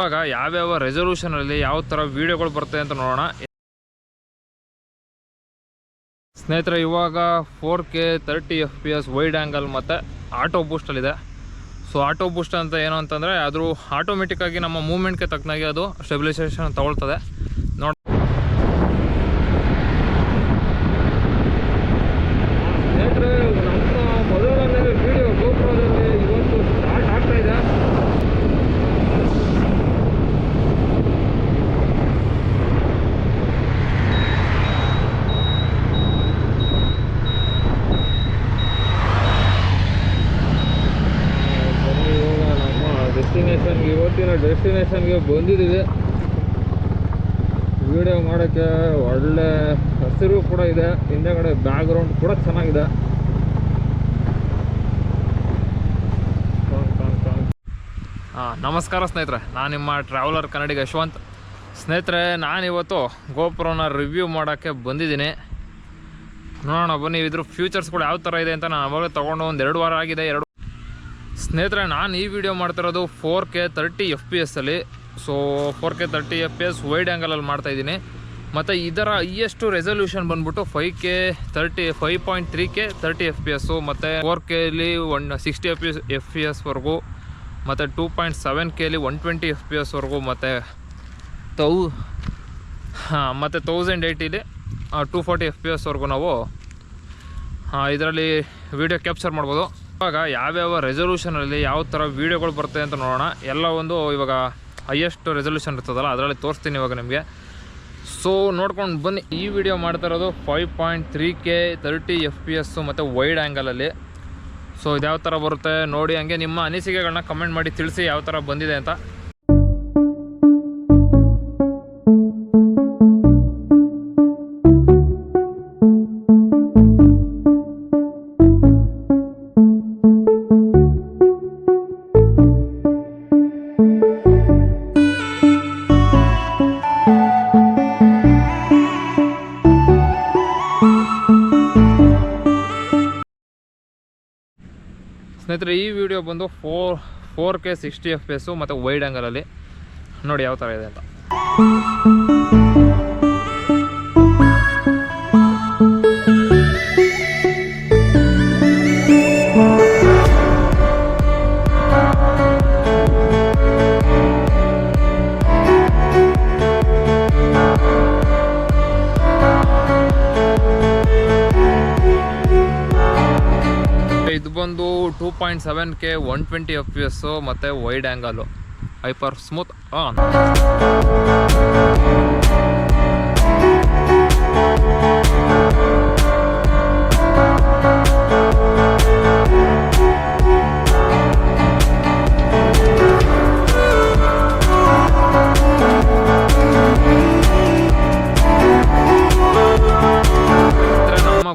ಇವಾಗ ಯಾವ್ಯಾವ ರೆಸೊಲ್ಯೂಷನಲ್ಲಿ ಯಾವ ಥರ ವೀಡಿಯೋಗಳು ಬರ್ತದೆ ಅಂತ ನೋಡೋಣ ಸ್ನೇಹಿತರೆ. ಇವಾಗ 4K 30 FPS ವೈಡ್ ಆ್ಯಂಗಲ್ ಮತ್ತು ಆಟೋ ಬೂಸ್ಟಲ್ಲಿದೆ. ಸೊ ಆಟೋ ಬೂಸ್ಟ್ ಅಂತ ಏನು ಅಂತಂದರೆ ಅದು ಆಟೋಮೆಟಿಕ್ಕಾಗಿ ನಮ್ಮ ಮೂವ್ಮೆಂಟ್ಗೆ ತಕ್ಕನಾಗಿ ಅದು ಸ್ಟೆಬಿಲೈಸೇಷನ್ ತಗೊಳ್ತದೆ. ನೋಡಿ ಸ್ನೇಹಿತರೆ, ನಮ್ಮ ಮೊದಲನೇ ವೀಡಿಯೋ GoProದಲ್ಲಿ ಇವತ್ತು ಸ್ಟಾರ್ಟ್ ಆಗ್ತಾ ಇದೆ. ಇವತ್ತಿನ ಡೆಸ್ಟಿನೇಷನ್ಗೆ ಬಂದಿದ್ದೀವಿ. ವಿಡಿಯೋ ಮಾಡೋಕ್ಕೆ ಒಳ್ಳೆ ಹಸಿರು ಕೂಡ ಇದೆ, ಹಿಂದೆಗಡೆ ಬ್ಯಾಕ್ಗ್ರೌಂಡ್ ಕೂಡ ಚೆನ್ನಾಗಿದೆ. ನಮಸ್ಕಾರ ಸ್ನೇಹಿತರೆ, ನಾನು ನಿಮ್ಮ ಟ್ರಾವೆಲರ್ ಕನ್ನಡಿಗ ಯಶವಂತ್. ಸ್ನೇಹಿತರೆ, ನಾನಿವತ್ತು ಗೋಪ್ರೋನ ರಿವ್ಯೂ ಮಾಡೋಕ್ಕೆ ಬಂದಿದ್ದೀನಿ. ನೋಡೋಣ ಬನ್ನಿ ಇದ್ರ ಫ್ಯೂಚರ್ಸ್ಗಳು ಯಾವ ಥರ ಇದೆ ಅಂತ. ನಾನು ಅವಾಗಲೇ ತೊಗೊಂಡು ಒಂದು 2 ವಾರ ಆಗಿದೆ. ಸ್ನೇಹಿತರೆ, ನಾನು ಈ ವಿಡಿಯೋ ಮಾಡ್ತಿರೋದು 4K 30 FPS ಅಲ್ಲಿ. ಸೊ 4K 30 FPS ವೈಡ್ ಆ್ಯಂಗಲಲ್ಲಿ ಮಾಡ್ತಾಯಿದ್ದೀನಿ. ಮತ್ತು ಇದರ ಹೈಯೆಸ್ಟ್ ರೆಸೊಲ್ಯೂಷನ್ ಬಂದ್ಬಿಟ್ಟು 5.3K 30 FPS, ಮತ್ತು 4Kಲಿ 60 FPS ವರೆಗೂ, ಮತ್ತು 2.7Kಲಿ 120 FPS ವರೆಗೂ, ಮತ್ತು 1080ಲಿ 240 FPS ವರೆಗೂ ನಾವು ಇದರಲ್ಲಿ ವಿಡಿಯೋ ಕ್ಯಾಪ್ಚರ್ ಮಾಡ್ಬೋದು. ಇವಾಗ ಯಾವ್ಯಾವ ರೆಸೊಲ್ಯೂಷನಲ್ಲಿ ಯಾವ ಥರ ವೀಡಿಯೋಗಳು ಬರ್ತದೆ ಅಂತ ನೋಡೋಣ. ಎಲ್ಲ ಒಂದು ಇವಾಗ ಹೈಯೆಸ್ಟ್ ರೆಸೊಲ್ಯೂಷನ್ ಇರ್ತದಲ್ಲ ಅದರಲ್ಲಿ ತೋರಿಸ್ತೀನಿ ಇವಾಗ ನಿಮಗೆ. ಸೊ ನೋಡ್ಕೊಂಡು ಬನ್ನಿ. ಈ ವಿಡಿಯೋ ಮಾಡ್ತಾ ಇರೋದು 5.3K 30 FPS ಮತ್ತು ವೈಡ್ ಆ್ಯಂಗಲಲ್ಲಿ. ಸೊ ಇದು ಯಾವ ಥರ ಬರುತ್ತೆ ನೋಡಿ, ಹಂಗೆ ನಿಮ್ಮ ಅನಿಸಿಕೆಗಳನ್ನ ಕಮೆಂಟ್ ಮಾಡಿ ತಿಳಿಸಿ ಯಾವ ಥರ ಬಂದಿದೆ ಅಂತ. ಸ್ನೇಹಿತರೆ, ಈ ವಿಡಿಯೋ ಬಂದು 4K 60 FPS ಮತ್ತು ವೈಡ್ ಆ್ಯಂಗಲಲ್ಲಿ. ನೋಡಿ ಯಾವ ಥರ ಇದೆ ಅಂತ. ಇದು ಬಂದು 2.7K 120 FPS ಮತ್ತು wide angle hyper smooth on.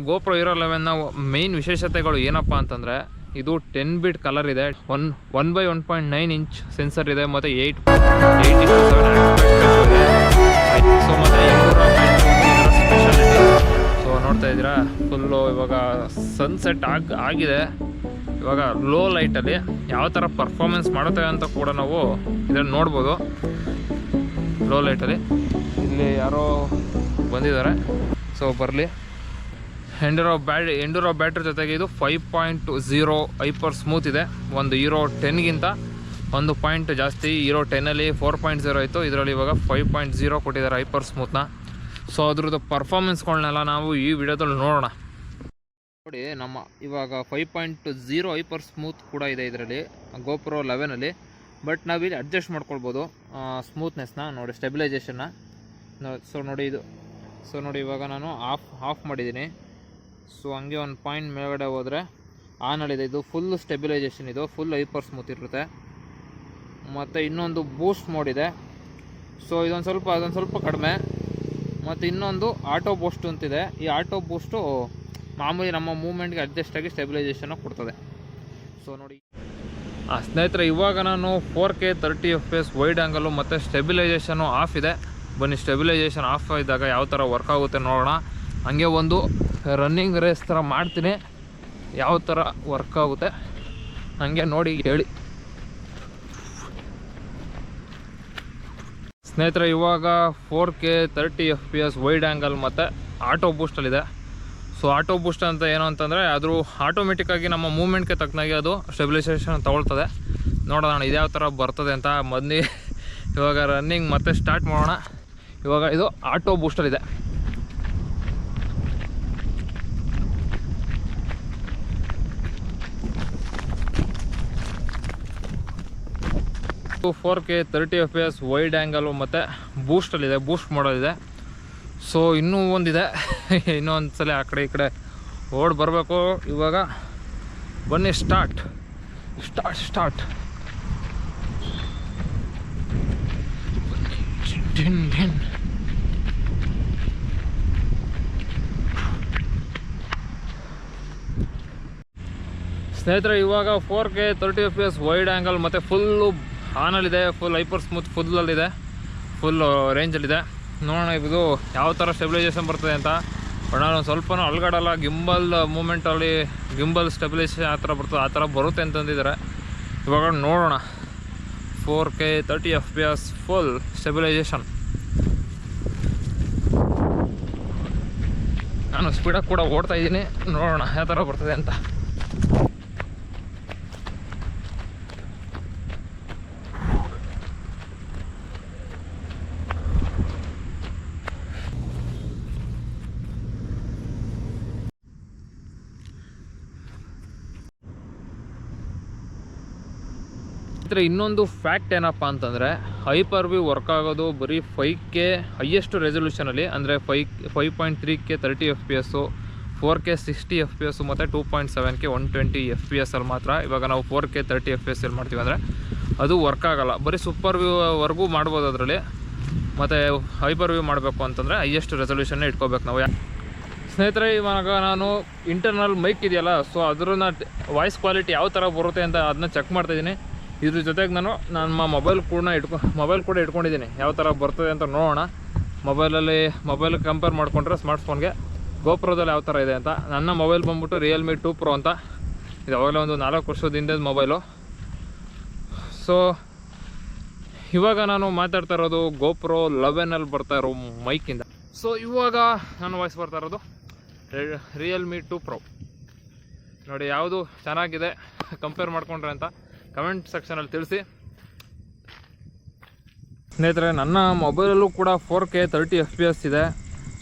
GoPro Hero 11ನ ಮೇನ್ ವಿಶೇಷತೆಗಳು ಏನಪ್ಪ ಅಂತಂದರೆ, ಇದು 10 ಬಿಟ್ ಕಲರ್ ಇದೆ, 1/1.9 ಇಂಚ್ ಸೆನ್ಸರ್ ಇದೆ, ಮತ್ತು 8:7 ಇದೆ. ಸೊ ಮತ್ತು 200 ಸ್ಪೆಷಾಲಿಟಿ. ಸೊ ನೋಡ್ತಾ ಇದ್ದೀರಾ, ಫುಲ್ಲು ಇವಾಗ ಸನ್ಸೆಟ್ ಆಗಿದೆ. ಇವಾಗ ಲೋ ಲೈಟಲ್ಲಿ ಯಾವ ಥರ ಪರ್ಫಾರ್ಮೆನ್ಸ್ ಮಾಡುತ್ತೆ ಅಂತ ಕೂಡ ನಾವು ಇದನ್ನು ನೋಡ್ಬೋದು. ಲೋ ಲೈಟಲ್ಲಿ ಇಲ್ಲಿ ಯಾರೋ ಬಂದಿದ್ದಾರೆ, ಸೊ ಬರಲಿ. ಎಂಡೂರೋ ಬ್ಯಾಟ್ರಿ ಜೊತೆಗೆ ಇದು 5.0 ಹೈಪರ್ ಸ್ಮೂತ್ ಇದೆ. ಒಂದು Hero 10ಗಿಂತ 1 ಪಾಯಿಂಟ್ ಜಾಸ್ತಿ. Hero 10ಅಲ್ಲಿ 4.0 ಇತ್ತು, ಇದರಲ್ಲಿ ಇವಾಗ 5.0 ಕೊಟ್ಟಿದ್ದಾರೆ ಹೈಪರ್ ಸ್ಮೂತ್ನ. ಸೊ ಅದ್ರದ್ದು ಪರ್ಫಾರ್ಮೆನ್ಸ್ಗಳನ್ನೆಲ್ಲ ನಾವು ಈ ವಿಡಿಯೋದಲ್ಲಿ ನೋಡೋಣ. ನೋಡಿ, ನಮ್ಮ ಇವಾಗ 5.0 ಹೈಪರ್ ಸ್ಮೂತ್ ಕೂಡ ಇದೆ ಇದರಲ್ಲಿ GoPro 11ಅಲ್ಲಿ. ಬಟ್ ನಾವಿಲ್ಲಿ ಅಡ್ಜಸ್ಟ್ ಮಾಡ್ಕೊಳ್ಬೋದು ಸ್ಮೂತ್ನೆಸ್ನ. ನೋಡಿ ಸ್ಟೆಬಿಲೈಸೇಷನ್ನ. ಸೊ ನೋಡಿ ಇದು. ಸೊ ನೋಡಿ ಇವಾಗ ನಾನು ಆಫ್ ಮಾಡಿದ್ದೀನಿ. ಸೊ ಹಂಗೆ ಒಂದು ಪಾಯಿಂಟ್ ಮೇಲ್ಗಡೆ ಹೋದರೆ ಆನಲ್ಲಿದೆ. ಇದು ಫುಲ್ ಸ್ಟೆಬಿಲೈಸೇಷನ್, ಇದು ಫುಲ್ ಹೈಪರ್ ಸ್ಮೂತ್ ಇರುತ್ತೆ. ಮತ್ತು ಇನ್ನೊಂದು ಬೂಸ್ಟ್ ಮೋಡ್ ಇದೆ. ಸೊ ಅದೊಂದು ಸ್ವಲ್ಪ ಕಡಿಮೆ. ಮತ್ತು ಇನ್ನೊಂದು ಆಟೋ ಬೂಸ್ಟ್ ಅಂತಿದೆ. ಈ ಆಟೋ ಬೂಸ್ಟು ಮಾಮೂಲಿ ನಮ್ಮ ಮೂವ್ಮೆಂಟ್ಗೆ ಅಡ್ಜಸ್ಟ್ ಆಗಿ ಸ್ಟೆಬಿಲೈಸೇಷನ್ನು ಕೊಡ್ತದೆ. ಸೊ ನೋಡಿ ಸ್ನೇಹಿತರೆ, ಇವಾಗ ನಾನು 4K 30 FPS ವೈಡ್ ಆ್ಯಂಗಲು ಮತ್ತು ಸ್ಟೆಬಿಲೈಸೇಷನು ಆಫ್ ಇದೆ. ಬನ್ನಿ ಸ್ಟೆಬಿಲೈಸೇಷನ್ ಆಫ್ ಇದ್ದಾಗ ಯಾವ ಥರ ವರ್ಕ್ ಆಗುತ್ತೆ ನೋಡೋಣ. ಹಂಗೆ ಒಂದು ರನ್ನಿಂಗ್ ರೇಸ್ ಥರ ಮಾಡ್ತೀನಿ, ಯಾವ ಥರ ವರ್ಕ್ ಆಗುತ್ತೆ ಹಾಗೆ ನೋಡಿ ಹೇಳಿ. ಸ್ನೇಹಿತರೆ ಇವಾಗ 4K 30 FPS ವೈಡ್ ಆ್ಯಂಗಲ್ ಮತ್ತು ಆಟೋ ಬೂಸ್ಟಲ್ಲಿದೆ. ಸೊ ಆಟೋ ಬೂಸ್ಟ್ ಅಂತ ಏನು ಅಂತಂದರೆ ಅದು ಆಟೋಮೆಟಿಕ್ಕಾಗಿ ನಮ್ಮ ಮೂಮೆಂಟ್ಗೆ ತಕ್ಕನಾಗಿ ಅದು ಸ್ಟೆಬಿಲೈಸೇಷನ್ ತೊಗೊಳ್ತದೆ. ನೋಡೋಣ ಇದ್ಯಾವ ಥರ ಬರ್ತದೆ ಅಂತ. ಇವಾಗ ರನ್ನಿಂಗ್ ಮತ್ತೆ ಸ್ಟಾರ್ಟ್ ಮಾಡೋಣ. ಇವಾಗ ಇದು ಆಟೋ ಬೂಸ್ಟಲ್ಲಿದೆ. ಇದು 4K 30 FPS ವೈಡ್ ಆ್ಯಂಗಲು ಮತ್ತು ಬೂಸ್ಟಲ್ಲಿದೆ, ಬೂಸ್ಟ್ ಮಾಡೋದಿದೆ. ಸೊ ಇನ್ನೂ ಒಂದಿದೆ, ಇನ್ನೊಂದು ಸಲ ಆ ಕಡೆ ಈ ಕಡೆ ಓಡಿ ಬರಬೇಕು. ಇವಾಗ ಬನ್ನಿ ಸ್ಟಾರ್ಟ್. ಸ್ನೇಹಿತರೆ ಇವಾಗ 4K 30 FPS ವೈಡ್ ಆ್ಯಂಗಲ್ ಮತ್ತು ಫುಲ್ಲು ಆನಲ್ಲಿದೆ, ಫುಲ್ HyperSmooth ಫುಲ್ಲಲ್ಲಿದೆ, ಫುಲ್ ರೇಂಜಲ್ಲಿದೆ. ನೋಡೋಣ ಇದು ಯಾವ ಥರ ಸ್ಟೆಬಿಲೈಸೇಷನ್ ಬರ್ತದೆ ಅಂತ. ನಾನು ಒಂದು ಸ್ವಲ್ಪ ಅಲ್ಗಡಲ್ಲ, ಗಿಂಬಲ್ ಮೂಮೆಂಟಲ್ಲಿ ಗಿಂಬಲ್ ಸ್ಟೆಬಿಲೈಸೇಷನ್ ಆ ಥರ ಬರ್ತದೆ, ಆ ಥರ ಬರುತ್ತೆ ಅಂತಂದಿದ್ದಾರೆ. ಇವಾಗ ನೋಡೋಣ 4K 30 FPS ಫುಲ್ ಸ್ಟೆಬಿಲೈಸೇಷನ್. ನಾನು ಸ್ಪೀಡಾಗಿ ಕೂಡ ಓಡ್ತಾ ಇದ್ದೀನಿ, ನೋಡೋಣ ಯಾವ ಥರ ಬರ್ತದೆ ಅಂತ. ಇನ್ನೊಂದು ಫ್ಯಾಕ್ಟ್ ಏನಪ್ಪ ಅಂತಂದರೆ, HyperView ವರ್ಕ್ ಆಗೋದು ಬರೀ 5K ಹೈಯೆಸ್ಟ್ ರೆಸೊಲ್ಯೂಷನಲ್ಲಿ, ಅಂದರೆ 5.3K 30 FPS, 4K 60 FPS ಮತ್ತು 2.7K 120 FPS ಅಲ್ಲಿ ಮಾತ್ರ. ಇವಾಗ ನಾವು 4K 30 FPS ಅಲ್ಲಿ ಮಾಡ್ತೀವಿ ಅಂದರೆ ಅದು ವರ್ಕ್ ಆಗೋಲ್ಲ. ಬರೀ ಸೂಪರ್ ವ್ಯೂವರೆಗೂ ಮಾಡ್ಬೋದು ಅದರಲ್ಲಿ. ಮತ್ತು HyperView ಮಾಡಬೇಕು ಅಂತಂದರೆ ಹೈಯೆಸ್ಟ್ ರೆಸೊಲ್ಯೂಷನ್ನೇ ಇಟ್ಕೋಬೇಕು ನಾವು. ಸ್ನೇಹಿತರೆ ಇವಾಗ ನಾನು ಇಂಟರ್ನಲ್ ಮೈಕ್ ಇದೆಯಲ್ಲ, ಸೊ ಅದನ್ನ ವಾಯ್ಸ್ ಕ್ವಾಲಿಟಿ ಯಾವ ಥರ ಬರುತ್ತೆ ಅಂತ ಅದನ್ನ ಚೆಕ್ ಮಾಡ್ತಾಯಿದ್ದೀನಿ. ಇದ್ರ ಜೊತೆಗೆ ನಾನು ನಮ್ಮ ಮೊಬೈಲ್ ಕೂಡ ಇಟ್ಕೊಂಡಿದ್ದೀನಿ, ಯಾವ ಥರ ಬರ್ತದೆ ಅಂತ ನೋಡೋಣ. ಮೊಬೈಲ್ ಕಂಪೇರ್ ಮಾಡಿಕೊಂಡ್ರೆ ಸ್ಮಾರ್ಟ್ಫೋನ್ಗೆ GoProದಲ್ಲಿ ಯಾವ ಥರ ಇದೆ ಅಂತ. ನನ್ನ ಮೊಬೈಲ್ ಬಂದ್ಬಿಟ್ಟು Realme 2 Pro ಅಂತ. ಇದು ಅವಾಗಲೇ ಒಂದು 4 ವರ್ಷದ ಹಿಂದೆ ಮೊಬೈಲು. ಸೊ ಇವಾಗ ನಾನು ಮಾತಾಡ್ತಾ ಇರೋದು GoPro 11ಅಲ್ಲಿ ಬರ್ತಾ ಇರೋ ಮೈಕಿಂದ. ಸೊ ಇವಾಗ ನಾನು ವಾಯ್ಸ್ ಬರ್ತಾ ಇರೋದು Realme 2 Pro. ನೋಡಿ ಯಾವುದು ಚೆನ್ನಾಗಿದೆ ಕಂಪೇರ್ ಮಾಡಿಕೊಂಡ್ರೆ ಅಂತ ಕಮೆಂಟ್ ಸೆಕ್ಷನಲ್ಲಿ ತಿಳಿಸಿ. ಸ್ನೇಹಿತರೆ ನನ್ನ ಮೊಬೈಲಲ್ಲೂ ಕೂಡ 4K 30 FPS ಇದೆ.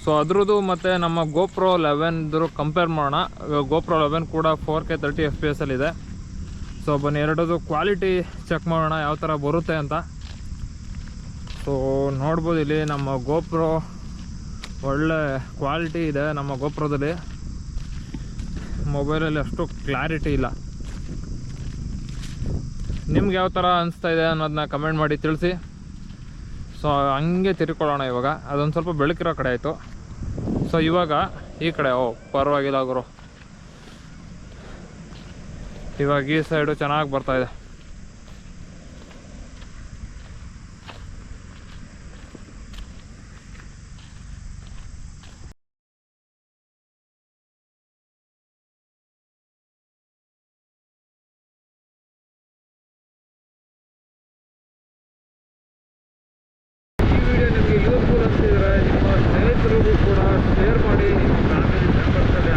ಸೊ ಅದ್ರದ್ದು ಮತ್ತು ನಮ್ಮ GoPro 11 ಕಂಪೇರ್ ಮಾಡೋಣ. GoPro 11 ಕೂಡ 4K 30 FPS ಅಲ್ಲಿದೆ. ಸೊ ಬನ್ನಿ ಎರಡದು ಕ್ವಾಲಿಟಿ ಚೆಕ್ ಮಾಡೋಣ ಯಾವ ಥರ ಬರುತ್ತೆ ಅಂತ. ಸೊ ನೋಡ್ಬೋದು ಇಲ್ಲಿ ನಮ್ಮ GoPro ಒಳ್ಳೆ ಕ್ವಾಲಿಟಿ ಇದೆ. ನಮ್ಮ GoProದಲ್ಲಿ ಮೊಬೈಲಲ್ಲಿ ಅಷ್ಟು ಕ್ಲಾರಿಟಿ ಇಲ್ಲ. ನಿಮ್ಗೆ ಯಾವ ಥರ ಅನಿಸ್ತಾ ಇದೆ ಅನ್ನೋದನ್ನ ಕಮೆಂಟ್ ಮಾಡಿ ತಿಳಿಸಿ. ಸೊ ಹಂಗೆ ತಿರ್ಕೊಳ್ಳೋಣ. ಇವಾಗ ಅದೊಂದು ಸ್ವಲ್ಪ ಬೆಳಕಿರೋ ಕಡೆ ಆಯಿತು. ಸೊ ಇವಾಗ ಈ ಕಡೆ ಪರವಾಗಿಲ್ಲ ಗುರು, ಇವಾಗ ಈ ಸೈಡು ಚೆನ್ನಾಗಿ ಬರ್ತಾಯಿದೆ. ಯೂಸ್ಫುಲ್ ಅಂತಿದ್ರೆ ನಿಮ್ಮ ಸ್ನೇಹಿತರಿಗೂ ಕೂಡ ಶೇರ್ ಮಾಡಿ, ನಿಮ್ಮ ಫ್ಯಾಮಿಲಿ ಮೆಂಬರ್ಸಲ್ಲಿ